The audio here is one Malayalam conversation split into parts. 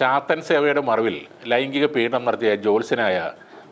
ചാത്തൻ സേവയുടെ മറവിൽ ലൈംഗിക പീഡനം നടത്തിയ ജ്യോത്സ്യനായ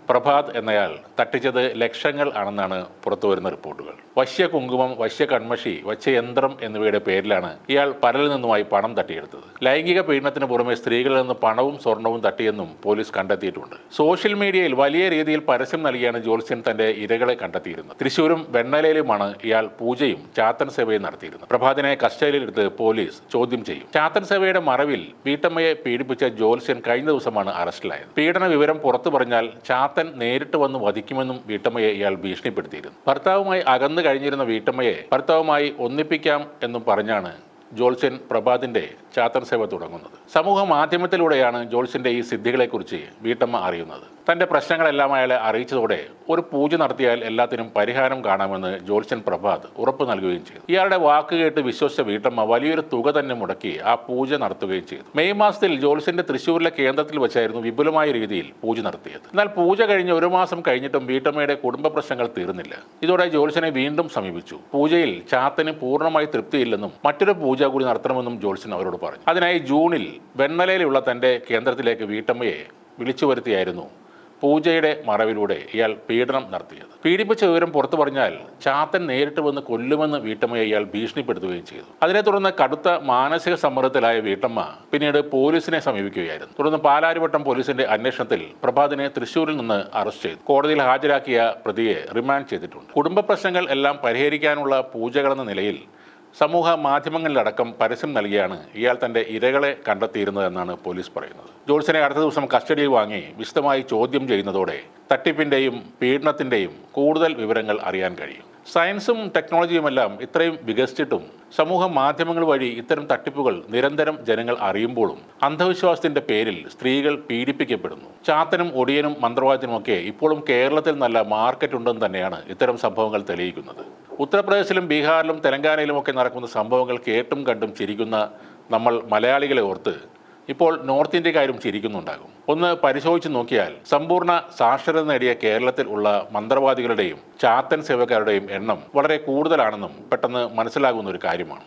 പ്രഭാത് എന്നയാൾ തട്ടിച്ചത് ലക്ഷങ്ങൾ ആണെന്നാണ് പുറത്തുവരുന്ന റിപ്പോർട്ടുകൾ. വശ്യ കുങ്കുമം, വശ്യ കൺമഷി, വശ്യ യന്ത്രം എന്നിവയുടെ പേരിലാണ് ഇയാൾ പലരിൽ നിന്നുമായി പണം തട്ടിയെടുത്തത്. ലൈംഗിക പീഡനത്തിന് പുറമെ സ്ത്രീകളിൽ നിന്ന് പണവും സ്വർണവും തട്ടിയെന്നും പോലീസ് കണ്ടെത്തിയിട്ടുണ്ട്. സോഷ്യൽ മീഡിയയിൽ വലിയ രീതിയിൽ പരസ്യം നൽകിയാണ് ജ്യോത്സ്യൻ തന്റെ ഇരകളെ കണ്ടെത്തിയിരുന്നത്. തൃശൂരും വെണ്ണലയിലുമാണ് ഇയാൾ പൂജയും ചാത്തൻ സേവയും നടത്തിയിരുന്നത്. പ്രഭാതിനെ കസ്റ്റഡിയിലെടുത്ത് പോലീസ് ചോദ്യം ചെയ്യും. ചാത്തൻ സേവയുടെ മറവിൽ വീട്ടമ്മയെ പീഡിപ്പിച്ച ജ്യോത്സ്യൻ കഴിഞ്ഞ ദിവസമാണ് അറസ്റ്റിലായത്. പീഡന വിവരം പുറത്തു പറഞ്ഞാൽ ചാത്തൻ നേരിട്ട് വന്ന് വധിക്കുമെന്നും വീട്ടമ്മയെ ഇയാൾ ഭീഷണിപ്പെടുത്തിയിരുന്നു. ഭർത്താവുമായി അകന്നു കഴിഞ്ഞിരുന്ന വീട്ടമ്മയെ ഭർത്താവുമായി ഒന്നിപ്പിക്കാം എന്നും പറഞ്ഞാണ് ജ്യോത്സ്യൻ പ്രഭാതിന്റെ ചാത്തൻ സേവ തുടങ്ങുന്നത്. സമൂഹ മാധ്യമത്തിലൂടെയാണ് ജ്യോത്സ്യന്റെ ഈ സിദ്ധികളെക്കുറിച്ച് വീട്ടമ്മ അറിയുന്നത്. തന്റെ പ്രശ്നങ്ങളെല്ലാം അയാളെ അറിയിച്ചതോടെ ഒരു പൂജ നടത്തിയാൽ എല്ലാത്തിനും പരിഹാരം കാണാമെന്ന് ജ്യോത്സ്യൻ പ്രഭാത് ഉറപ്പ് നൽകുകയും ചെയ്തു. ഇയാളുടെ വാക്ക് കേട്ട് വിശ്വസിച്ച വീട്ടമ്മ വലിയൊരു തുക തന്നെ മുടക്കി ആ പൂജ നടത്തുകയും ചെയ്തു. മെയ് മാസത്തിൽ ജ്യോത്സ്യന്റെ തൃശ്ശൂരിലെ കേന്ദ്രത്തിൽ വെച്ചായിരുന്നു വിപുലമായ രീതിയിൽ പൂജ നടത്തിയത്. എന്നാൽ പൂജ കഴിഞ്ഞ് 1 മാസം കഴിഞ്ഞിട്ടും വീട്ടമ്മയുടെ കുടുംബ പ്രശ്നങ്ങൾ തീർന്നില്ല. ഇതോടെ ജ്യോത്സ്യനെ വീണ്ടും സമീപിച്ചു. പൂജയിൽ ചാത്തന് പൂർണ്ണമായി തൃപ്തിയില്ലെന്നും മറ്റൊരു പൂജ കൂടി നടത്തണമെന്നും ജ്യോത്സ്യൻ അവരോട് പറഞ്ഞു. അതിനായി ജൂണിൽ വെണ്ണലയിലുള്ള തന്റെ കേന്ദ്രത്തിലേക്ക് വീട്ടമ്മയെ വിളിച്ചു വരുത്തിയായിരുന്നു പൂജയുടെ മറവിലൂടെ ഇയാൾ പീഡനം നടത്തിയത്. പീഡിപ്പിച്ച വിവരം പുറത്തു പറഞ്ഞാൽ ചാത്തൻ നേരിട്ട് വന്ന് കൊല്ലുമെന്ന് വീട്ടമ്മയെ ഇയാൾ ഭീഷണിപ്പെടുത്തുകയും ചെയ്തു. അതിനെ തുടർന്ന് കടുത്ത മാനസിക സമ്മർദ്ദത്തിലായ വീട്ടമ്മ പിന്നീട് പോലീസിനെ സമീപിക്കുകയായിരുന്നു. തുടർന്ന് പാലാരിവട്ടം പോലീസിന്റെ അന്വേഷണത്തിൽ പ്രഭാതിനെ തൃശ്ശൂരിൽ നിന്ന് അറസ്റ്റ് ചെയ്തു. കോടതിയിൽ ഹാജരാക്കിയ പ്രതിയെ റിമാൻഡ് ചെയ്തിട്ടുണ്ട്. കുടുംബ പ്രശ്നങ്ങൾ എല്ലാം പരിഹരിക്കാനുള്ള പൂജകളെന്ന നിലയിൽ സമൂഹ മാധ്യമങ്ങളിലടക്കം പരസ്യം നൽകിയാണ് ഇയാൾ തന്റെ ഇരകളെ കണ്ടെത്തിയിരുന്നതെന്നാണ് പോലീസ് പറയുന്നത്. ജ്യോത്സ്യനെ അടുത്ത ദിവസം കസ്റ്റഡിയിൽ വാങ്ങി വിശദമായി ചോദ്യം ചെയ്യുന്നതോടെ തട്ടിപ്പിന്റെയും പീഡനത്തിന്റെയും കൂടുതൽ വിവരങ്ങൾ അറിയാൻ കഴിയും. സയൻസും ടെക്നോളജിയുമെല്ലാം ഇത്രയും വികസിച്ചിട്ടും സമൂഹ മാധ്യമങ്ങൾ വഴി ഇത്തരം തട്ടിപ്പുകൾ നിരന്തരം ജനങ്ങൾ അറിയുമ്പോഴും അന്ധവിശ്വാസത്തിന്റെ പേരിൽ സ്ത്രീകൾ പീഡിപ്പിക്കപ്പെടുന്നു. ചാത്തനും ഒടിയനും മന്ത്രവാദത്തിനുമൊക്കെ ഇപ്പോഴും കേരളത്തിൽ നല്ല മാർക്കറ്റ് ഉണ്ടെന്ന് തന്നെയാണ് ഇത്തരം സംഭവങ്ങൾ തെളിയിക്കുന്നത്. ഉത്തർപ്രദേശിലും ബീഹാറിലും തെലങ്കാനയിലുമൊക്കെ നടക്കുന്ന സംഭവങ്ങൾ കേട്ടും കണ്ടും ചിരിക്കുന്ന നമ്മൾ മലയാളികളെ ഓർത്ത് ഇപ്പോൾ നോർത്ത് ഇന്ത്യക്കാരും ചിരിക്കുന്നുണ്ടാകും. ഒന്ന് പരിശോധിച്ച് നോക്കിയാൽ സമ്പൂർണ്ണ സാക്ഷരത നേടിയ കേരളത്തിൽ ഉള്ള മന്ത്രവാദികളുടെയും ചാത്തൻ സേവകരുടെയും എണ്ണം വളരെ കൂടുതലാണെന്നും പെട്ടെന്ന് മനസ്സിലാകുന്ന ഒരു കാര്യമാണ്.